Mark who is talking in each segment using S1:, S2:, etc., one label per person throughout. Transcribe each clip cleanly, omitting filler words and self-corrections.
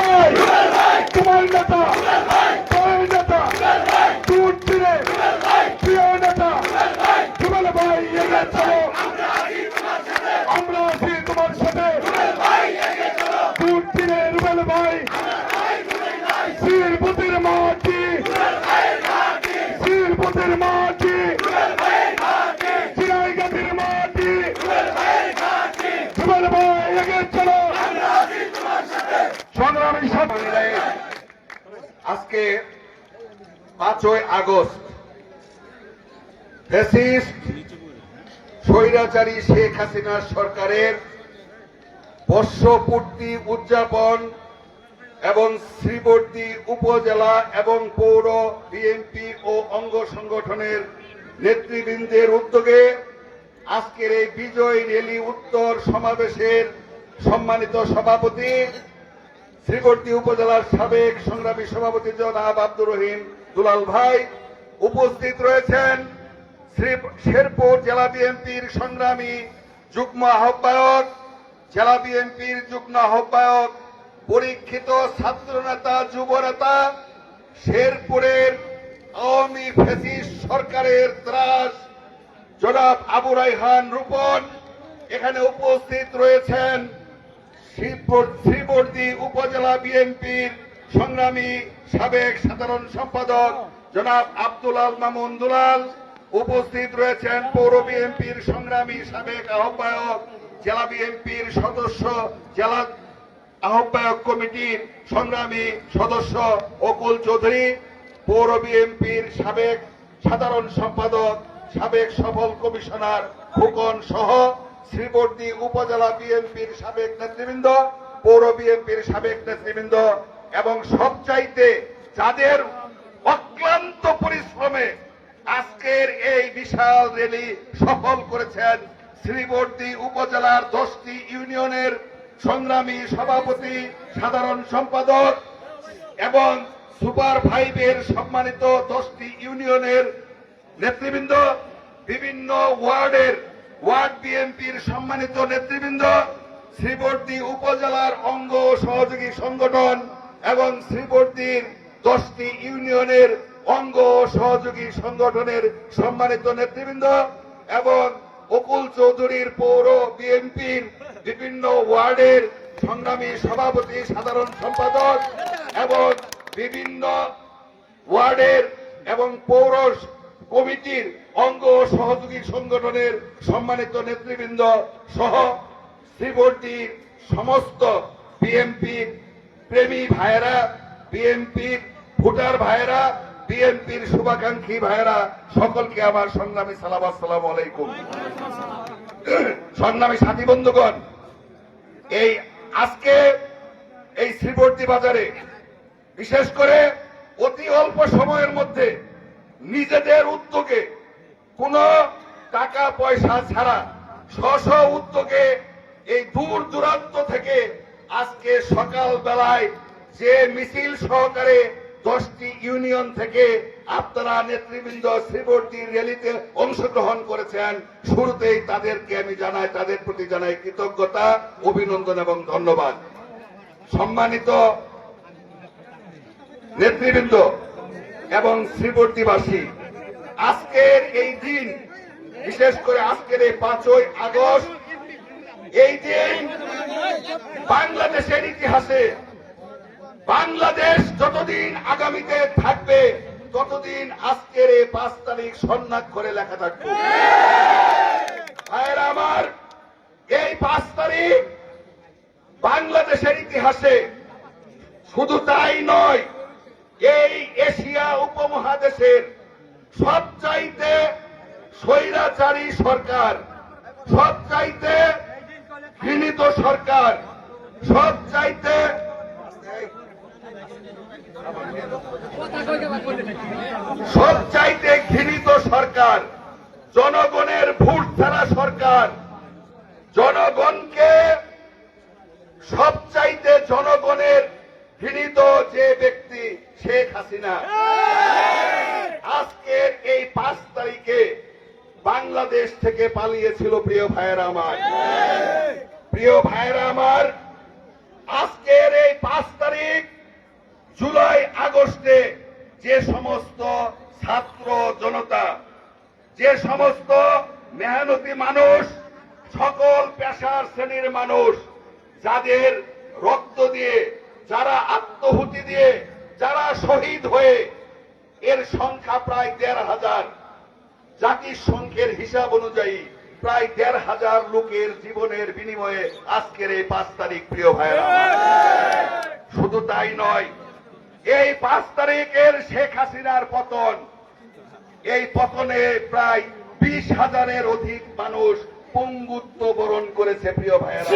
S1: ভাই তোমার নেতা প্রিয় নেতা রুবেল ভাই এগিয়ে চলো, আমরা আছি তোমার সাথে। দুর্দিনে রুবেল ভাই শিরপুতের মাটি, শিরপুতের মাটি, চিরাইগাতির মাটি, রুবেল ভাই এগিয়ে চলো, সংগ্রামী সাথে।
S2: আজকে 5ই আগস্ট ফ্যাসিস্ট স্বৈরাচারী শেখ হাসিনার সরকারের বর্ষপূর্তি উদযাপন এবং শ্রীবর্দী উপজেলা এবং পৌর বিএনপি ও অঙ্গ সংগঠনের নেতৃবৃন্দের উদ্যোগে আজকের এই বিজয় র্যালি উত্তর সমাবেশের সম্মানিত সভাপতি শ্রীবর্দী উপজেলার সাবেক সংগ্রামী সভাপতি জনাব আব্দুর রহিম দুলাল ভাই, উপস্থিত রয়েছেন শেরপুর জেলা বিএনপির সংগ্রামী যুগ্ম আহ্বায়ক, জেলা বিএনপির যুগ্ম আহ্বায়ক, পরীক্ষিত ছাত্র নেতা, যুব নেতা, শেরপুরের আওয়ামী ফ্যাসিস্ট সরকারের ত্রাস জনাব আবু রায়হান রূপন। এখানে উপস্থিত রয়েছেন শ্রীবর্দী উপজেলা বিএনপির সংগ্রামী সাবেক সাধারণ সম্পাদক জনাব আব্দুল আল মামুন দুলাল। উপস্থিত রয়েছেন পৌর বিএনপির সংগ্রামী সাবেক আহ্বায়ক, জেলা বিএনপির সদস্য, জেলা আহ্বায়ক কমিটির সংগ্রামী সদস্য অকুল চৌধুরী, পৌর বিএনপির সাবেক সাধারণ সম্পাদক, সাবেক সফল কমিশনার খোকন সহ শ্রীবর্দী উপজেলা বিএনপির সাবেক নেতৃবৃন্দ, পৌর বিএনপির সাবেক নেতৃবৃন্দ এবং সবচাইতে যাদের অক্লান্ত পরিশ্রমে আজকের এই বিশাল র্যালি সফল করেছেন শ্রীবর্দী উপজেলার 10টি ইউনিয়নের সংগ্রামী সভাপতি, সাধারণ সম্পাদক এবং সুপার 5-এর সম্মানিত 10টি ইউনিয়নের নেতৃবৃন্দ, বিভিন্ন ওয়ার্ড বিএনপির সম্মানিত নেতৃবৃন্দ, শ্রীবর্দী উপজেলার অঙ্গ সহযোগী সংগঠন এবং শ্রীবর্দীর 10টি ইউনিয়নের অঙ্গ সহযোগী সংগঠনের সম্মানিত নেতৃবৃন্দ এবং অকুল চৌধুরীর পৌর বিএনপির বিভিন্ন ওয়ার্ডের সংগ্রামী সভাপতি, সাধারণ সম্পাদক এবং বিভিন্ন ওয়ার্ডের এবং পৌর কমিটির অঙ্গ সহযোগী সংগঠনের সম্মানিত নেতৃবৃন্দ সহ শ্রীবর্দীর সমস্ত বিএনপির প্রেমী ভাইয়েরা, বিএনপির ভোটার ভাইয়েরা, বিএনপির শুভাকাঙ্ক্ষী ভাইয়েরা, সকলকে আমার সংগ্রামী সালাম, আসসালামু আলাইকুম। সংগ্রামী সাথী বন্ধুগণ, এই আজকে এই শ্রীবর্দী বাজারে বিশেষ করে অতি অল্প সময়ের মধ্যে নিজেদের উদ্যোগে কোন টাকা পয়সা ছাড়া স্ব উদ্যোগে এই দূর দূরান্ত থেকে আজকে সকাল বেলায় যে মিছিল সহকারে 10টি ইউনিয়ন থেকে আপনারা নেতৃবৃন্দ শ্রীবর্দীর র্যালিতে অংশগ্রহণ করেছেন, শুরুতেই তাদেরকে আমি জানাই, তাদের প্রতি জানাই কৃতজ্ঞতা, অভিনন্দন এবং ধন্যবাদ। সম্মানিত নেতৃবৃন্দ এবং শ্রীবর্দীবাসী, আজকের এই দিন, বিশেষ করে আজকের এই 5ই আগস্ট, এই দিন বাংলাদেশের ইতিহাসে, বাংলাদেশ যতদিন আগামীতে থাকবে ততদিন আজকের এই 5 তারিখ স্বর্ণাক্ষরে লেখা থাকবে। ভাইয়েরা আমার, এই 5 তারিখ বাংলাদেশের ইতিহাসে শুধু তাই নয়, এই এশিয়া উপমহাদেশের সবচাইতে স্বৈরাচারী সরকার, সবচাইতে ঘৃণিত সরকার, সবচাইতে ঘৃণিত সরকার, জনগণের ভোট ছাড়া সরকার, জনগণকে সবচাইতে জনগণের ঘৃণিত যে ব্যক্তি শেখ হাসিনা। আজকের এই 5 তারিখে বাংলাদেশ থেকে পালিয়েছিল। প্রিয় ভাইয়েরা আমার, প্রিয় ভাইয়েরা আমার, আজকের এই 5 তারিখ আগস্টে যে সমস্ত ছাত্র জনতা, যে সমস্ত মেহনতি মানুষ, সকল পেশার শ্রেণীর মানুষ, যাদের রক্ত দিয়ে, যারা আত্মহুতি দিয়ে, যারা শহীদ হয়ে, এর সংখ্যা প্রায় ১,৫০০। জাতিসংঘের হিসাব অনুযায়ী প্রায় ১,৫০০ লোকের জীবনের বিনিময়ে আজকের এই ৫ তারিখ, প্রিয় ভাইরা। শুধু তাই নয়, এই ৫ তারিখের শেখ হাসিনার পতন, এই পতনে প্রায় ২০,০০০-এর অধিক মানুষ পঙ্গুত্ব বরণ করেছে, প্রিয় ভাইয়েরা।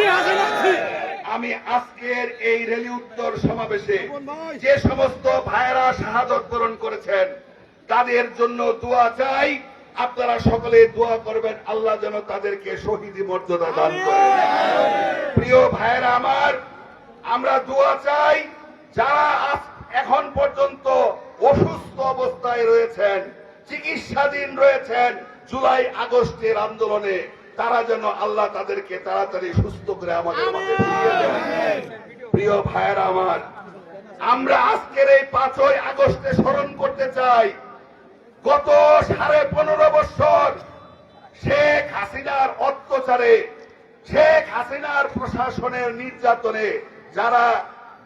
S2: আমি আজকের এই রেলি উত্তর সমাবেশে যে সমস্ত ভাইয়েরা শাহাদত বরণ করেছেন তাদের জন্য দোয়া চাই। আপনারা সকলে দোয়া করবেন, আল্লাহ যেন তাদেরকে শহীদি মর্যাদা দান করেন। প্রিয় ভাইয়েরা আমার, আমরা দোয়া চাই যারা এখন পর্যন্ত অসুস্থ অবস্থায় রয়েছেন, চিকিৎসাধীন রয়েছেন জুলাই আগস্টের আন্দোলনে, তারা যেন আল্লাহ তাদেরকে তাড়াতাড়ি সুস্থ করে আমাদের মাঝে ফিরিয়ে দেন। প্রিয় ভাইয়েরা আমার, আমরা আজকের এই ৫ই আগস্টে স্মরণ করতে চাই গত ১৫.৫ বছর শেখ হাসিনার অত্যাচারে, শেখ হাসিনার প্রশাসনের নির্যাতনে যারা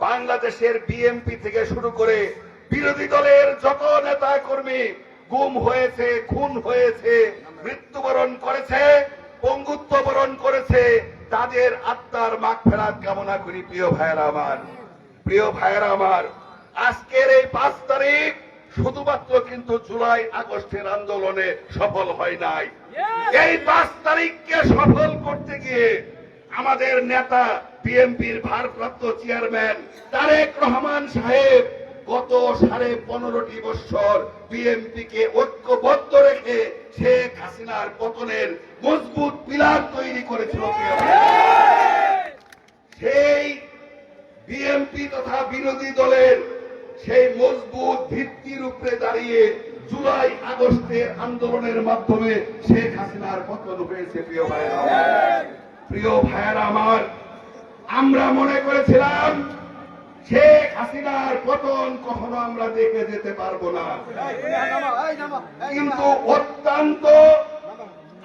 S2: বাংলাদেশের বিএনপি থেকে শুরু করে বিরোধী দলের যত নেতা কর্মী গুম হয়েছে, খুন হয়েছে, মৃত্যুবরণ করেছে, পঙ্গুত্ব বরণ করেছে, তাদের আত্মার মাগফিরাত কামনা করি। প্রিয় ভাইয়েরা আমার, প্রিয় ভাইয়েরা আমার, আজকের এই ৫ তারিখ শুধুমাত্র কিন্তু জুলাই আগস্টের আন্দোলনে সফল হয় নাই। এই ৫ তারিখকে সফল করতে গিয়ে আমাদের নেতা, বিএনপির ভারপ্রাপ্ত চেয়ারম্যান তারেক রহমান সাহেব গত ১৫.৫ বছর বিএনপিকে ঐক্যবদ্ধ রেখে শেখ হাসিনার পতনের মজবুত পিলার তৈরি করেছিল। সেই বিএনপি তথা বিরোধী দলের সেই মজবুত ভিত্তির উপরে দাঁড়িয়ে জুলাই আগস্টের আন্দোলনের মাধ্যমে শেখ হাসিনার পতন হয়েছে। প্রিয় ভাইয়েরা, প্রিয় ভাইয়েরা আমার, আমরা মনে করেছিলাম শেখ হাসিনার পতন কখনো আমরা দেখে যেতে পারবো না, কিন্তু অত্যন্ত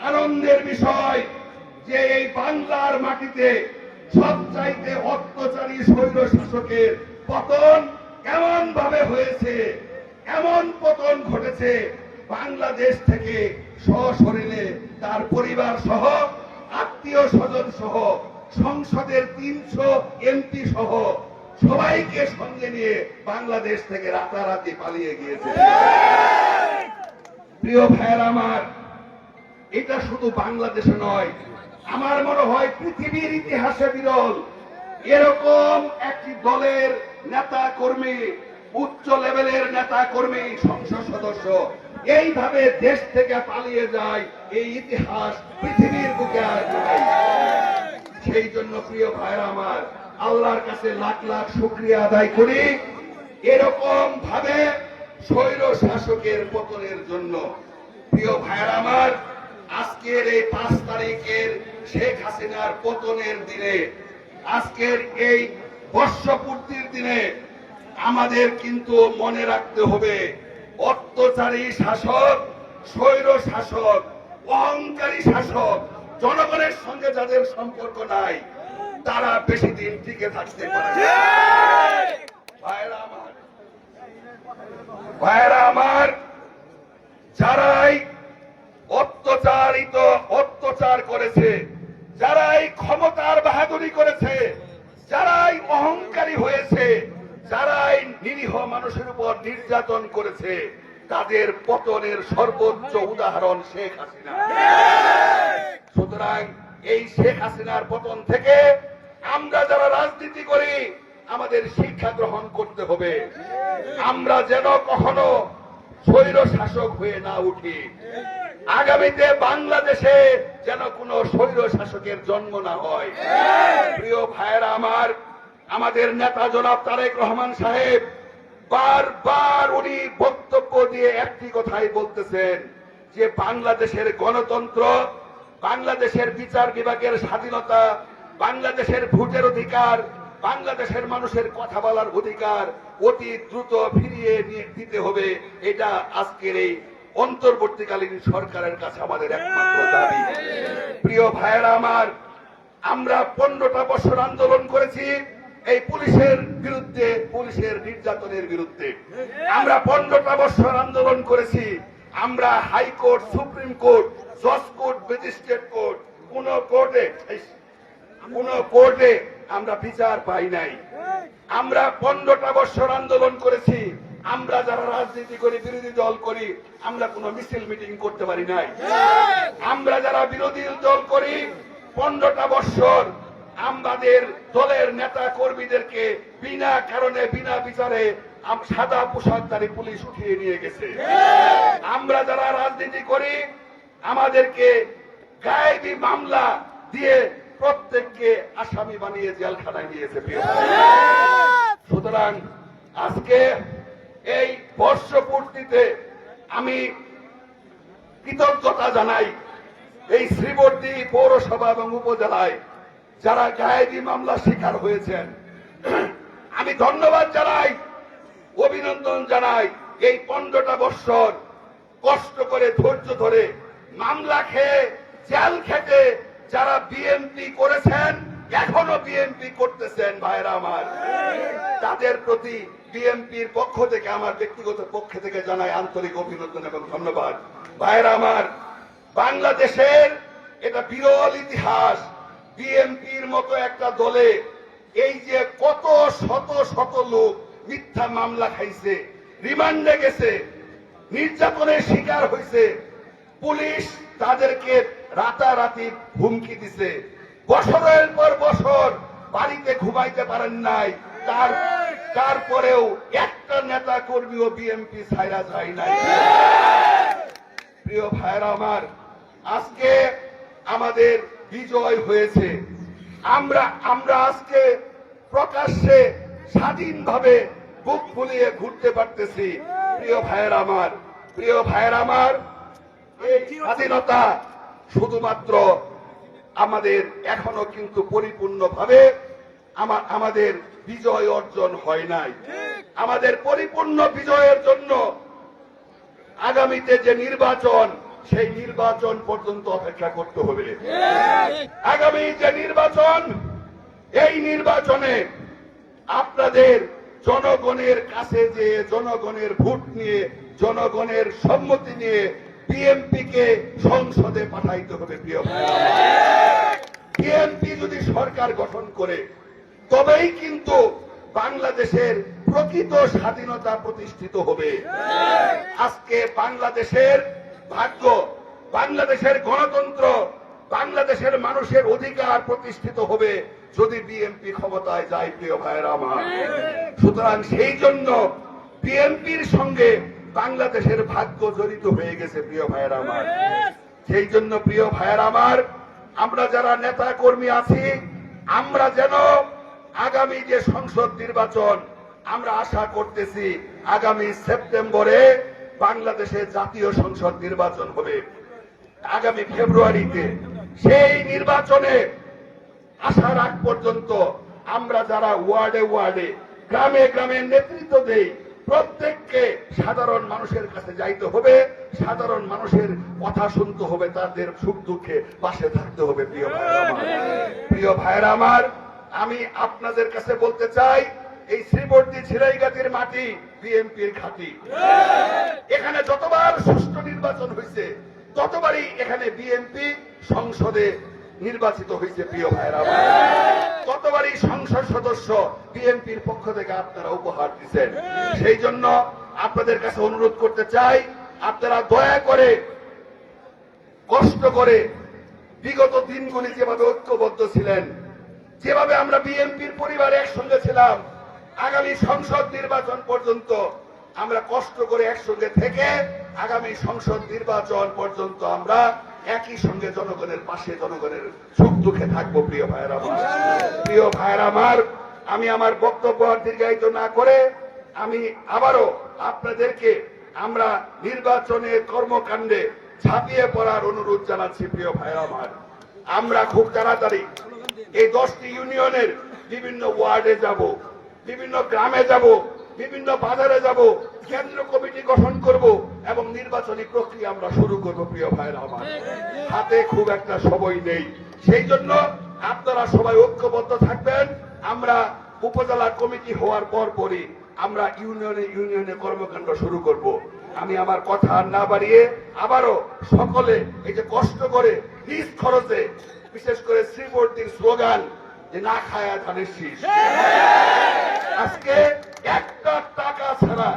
S2: আনন্দের বিষয় যে এই বাংলার মাটিতে সবচাইতে অত্যাচারী স্বৈর শাসকের পতন এমন ভাবে হয়েছে, এমন পতন ঘটেছে, বাংলাদেশ থেকে সশরীরে তার পরিবার সহ, আত্মীয় স্বজন সহ, সংসদের ৩০০ এমপি সহ সবাইকে সঙ্গে নিয়ে বাংলাদেশ থেকে রাতারাতি পালিয়ে গিয়েছে। প্রিয় ভাইয়েরা আমার, এটা শুধু বাংলাদেশে নয়, আমার মনে হয় পৃথিবীর ইতিহাসে বিরল এরকম একটি দলের নেতা কর্মী, উচ্চ লেভেলের নেতা কর্মী, সংসদ সদস্য এইভাবে দেশ থেকে পালিয়ে যায়, এই ইতিহাস পৃথিবীর বুকে আর নাই। সেই জন্য প্রিয় ভাইরা আমার, আল্লাহর কাছে লাখ লাখ শুকরিয়া আদায় করি এরকম ভাবে স্বৈর শাসকের পতনের জন্য। প্রিয় ভাইরা আমার, আজকের এই ৫ তারিখের শেখ হাসিনার পতনের দিনে, আজকের এই বর্ষপূর্তির দিনে আমাদের কিন্তু মনে রাখতে হবে, অত্যাচারী শাসক, স্বৈর শাসক, অহংকারী শাসক, জনগণের সঙ্গে যাদের সম্পর্ক নাই তারা বেশি দিন টিকে থাকতে পারে। ভাইরা আমার, ভাইরা আমার, যারাই অত্যাচার করেছে, যারাই ক্ষমতার বাহাদুরি করেছে, যারাই অহংকারী হয়েছে, যারাই নিরীহ মানুষের উপর নির্যাতন করেছে, তাদের পতনের সর্বোচ্চ উদাহরণ শেখ হাসিনা। সুতরাং এই শেখ হাসিনার পতন থেকে আমরা যারা রাজনীতি করি আমাদের শিক্ষা গ্রহণ করতে হবে, আমরা যেন কখনো স্বৈর শাসক হয়ে না উঠি, আগামীতে বাংলাদেশে যেন কোনো স্বৈর শাসকের জন্ম না হয়। প্রিয় ভাইয়েরা আমার, আমাদের নেতা জনাব তারেক রহমান সাহেব বারবার উনি বক্তব্য দিয়ে একটি কথাই বলতেছেন যে বাংলাদেশের গণতন্ত্র, বাংলাদেশের বিচার বিভাগের স্বাধীনতা, বাংলাদেশের ভোটের অধিকার বাংলাদেশের মানুষের কথা বলার অধিকার অতি দ্রুত ফিরিয়ে নিয়ে দিতে হবে। এটা আজকের এই অন্তর্বর্তীকালীন সরকারের কাছে আমাদের একমাত্র দাবি। প্রিয় ভাইয়েরা আমার, আমরা 15টা বছর আন্দোলন করেছি এই পুলিশের বিরুদ্ধে, পুলিশের নির্যাতনের বিরুদ্ধে। আমরা 15টা বছর আন্দোলন করেছি। আমরা হাইকোর্ট, সুপ্রিম কোর্ট, জজ কোর্ট, ম্যাজিস্ট্রেট কোর্ট, কোন কোর্টে আমরা বিচার পাই নাই। আমরা 15টা বছর আন্দোলন করেছি। আমরা যারা রাজনীতি করি, বিরোধী দল করি, আমরা কোনো মিছিল মিটিং করতে পারি নাই। আমরা যারা বিরোধী দল করি 15টা বছর আমাদের দলের নেতা কর্মীদেরকে বিনা কারণে, বিনা বিচারে সাদা পোশাকধারী পুলিশ উঠিয়ে নিয়ে গেছে। আমরা যারা রাজনীতি করি আমাদেরকে গায়েবী মামলা দিয়ে প্রত্যেককে আসামি বানিয়ে জেলখানায় নিয়েছে। সুতরাং আজকে এই বর্ষপূর্তিতে আমি কৃতজ্ঞতা জানাই এই শ্রীবর্দী পৌরসভা এবং উপজেলায় যারা গায়েবী মামলা শিকার হয়েছেন। আমি ধন্যবাদ জানাই, অভিনন্দন জানাই। এই 15টা বছর কষ্ট করে, ধৈর্য ধরে, মামলা খেয়ে, জেল খেটে যারা বিএনপি করেছেন, এখনো বিএনপি করতেছেন ভাইরা আমার, তাদের প্রতি বিএনপির পক্ষ থেকে, আমার ব্যক্তিগত পক্ষ থেকে জানাই আন্তরিক অভিনন্দন এবং ধন্যবাদ। ভাইরা আমার, বাংলাদেশের এটা বিরল ইতিহাস। বিএনপির মতো একটা দলে এই যে কত শত শত লোক মিথ্যা মামলা খাইছে, রিমান্ডে গেছে, নির্যাতনের শিকার হয়েছে, পুলিশ তাদেরকে রাতারাতি হুমকি দিছে, বছরের পর বছর বাড়িতে ঘুমাইতে পারেন নাই, তারপরেও একটা নেতা কর্মীও বিএনপি ছাইরা যায় নাই। প্রিয় ভাইরা আমার, আজকে আমাদের বিজয় হয়েছে। আমরা আজকে প্রকাশ্যে স্বাধীনভাবে বুক ফুলিয়ে ঘুরতে পারতেছি। প্রিয় ভাইরা আমার, প্রিয় ভাইরা আমার, এই স্বাধীনতা শুধুমাত্র আমাদের এখনো কিন্তু পরিপূর্ণভাবে আমাদের বিজয় অর্জন হয় নাই। আমাদের পরিপূর্ণ বিজয়ের জন্য আগামীতে যে নির্বাচন, সেই নির্বাচন পর্যন্ত অপেক্ষা করতে হবে। আগামী যে নির্বাচন, এই নির্বাচনে আপনাদের জনগণের কাছে যে জনগণের ভোট নিয়ে, জনগণের সম্মতি নিয়ে বিএনপিকে সংসদে পাঠাইতে হবে। প্রিয় ভাই, বিএনপি যদি সরকার গঠন করে তবেই কিন্তু বাংলাদেশের প্রকৃত স্বাধীনতা প্রতিষ্ঠিত হবে। আজকে বাংলাদেশের ভাগ্য, বাংলাদেশের গণতন্ত্র, বাংলাদেশের মানুষের অধিকার প্রতিষ্ঠিত হবে যদি বিএনপি ক্ষমতায় যায়। প্রিয় ভাইয়েরা আমার, সুতরাং সেই জন্য বিএনপির সঙ্গে বাংলাদেশের ভাগ্য জড়িত হয়ে গেছে। প্রিয় ভাইয়েরা আমার, সেই জন্য প্রিয় ভাইয়েরা আমার, আমরা যারা নেতা কর্মী আছি, আমরা যেন আগামী যে সংসদ নির্বাচন, আমরা আশা করতেছি আগামী সেপ্টেম্বরে বাংলাদেশে জাতীয় সংসদ নির্বাচন হবে। আগামী ফেব্রুয়ারিতে সেই নির্বাচনে আসার আগ পর্যন্ত আমরা যারা ওয়ার্ডে ওয়ার্ডে, গ্রামে গ্রামে নেতৃত্ব দেই, প্রত্যেককে সাধারণ মানুষের কাছে যাইতে হবে, সাধারণ মানুষের কথা শুনতে হবে, তাদের সুখ দুঃখে পাশে থাকতে হবে। প্রিয় ভাইরা আমার, প্রিয় ভাইরা আমার, আমি আপনাদের কাছে বলতে চাই, এই শ্রীবর্দী ঝিরাইগাতির মাটি বিএনপির ঘাঁটি। এখানে যতবার সুষ্ঠু নির্বাচন হয়েছে ততবারই এখানে বিএনপি সংসদে নির্বাচিত হয়েছে। প্রিয় ভাইরা আমার, ততবারই সংসদ সদস্য বিএনপির পক্ষ থেকে আপনারা উপহার দিচ্ছেন। সেই জন্য আপনাদের কাছে অনুরোধ করতে চাই, আপনারা দয়া করে, কষ্ট করে বিগত দিনগুলি যেভাবে ঐক্যবদ্ধ ছিলেন, যেভাবে আমরা বিএনপির পরিবারে একসঙ্গে ছিলাম, আগামী সংসদ নির্বাচন পর্যন্ত আমরা কষ্ট করে একসঙ্গে থেকে আগামী সংসদ নির্বাচন পর্যন্ত আমরা একই সঙ্গে জনগণের পাশে, জনগণের সুখ দুঃখে থাকবো। প্রিয় ভাইয়েরা আমার, প্রিয় ভাইয়েরা আমার, আমি আমার বক্তব্য দীর্ঘায়িত না করে আমি আবারও আপনাদেরকে আমরা নির্বাচনের কর্মকাণ্ডে ঝাঁপিয়ে পড়ার অনুরোধ জানাচ্ছি। প্রিয় ভাইয়েরা আমার, আমরা খুব তাড়াতাড়ি এই 10টি ইউনিয়নের বিভিন্ন ওয়ার্ডে যাব, বিভিন্ন গ্রামে যাব, বিভিন্ন বাজারে যাব, কেন্দ্র কমিটি গঠন করব এবং নির্বাচনী প্রক্রিয়া আমরা শুরু করব। প্রিয় ভাইরা আমার, হাতে খুব একটা সময় নেই, সেই জন্য আপনারা সবাই ঐক্যবদ্ধ থাকবেন। আমরা উপজেলা কমিটি হওয়ার পরই আমরা ইউনিয়নে কর্মকাণ্ড শুরু করব। আমি আমার কথা আর না বাড়িয়ে আবারও সকলে এই যে কষ্ট করে নিজ খরচে, বিশেষ করে শ্রীবর্তীর স্লোগান যে না খায়া ধানের শীষ, আজকে একটা টাকা ছাড়া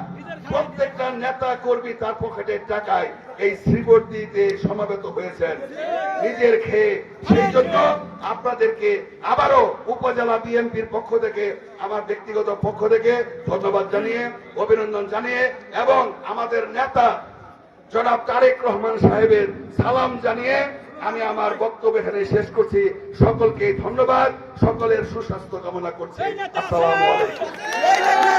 S2: প্রত্যেকটা নেতা কর্মী তার পকেটের টাকায় এই শ্রীবর্তীতে সমাবেত হয়েছেন নিজের খেয়ে। সেই জন্য আপনাদেরকে আবারও উপজেলা বিএনপির পক্ষ থেকে, আমার ব্যক্তিগত পক্ষ থেকে ধন্যবাদ জানিয়ে, অভিনন্দন জানিয়ে এবং আমাদের নেতা জনাব তারেক রহমান সাহেবের সালাম জানিয়ে আমি আমার বক্তব্য এখানে শেষ করছি। সকলকে ধন্যবাদ, সকলের সুস্বাস্থ্য কামনা করছি। আসসালামু আলাইকুম।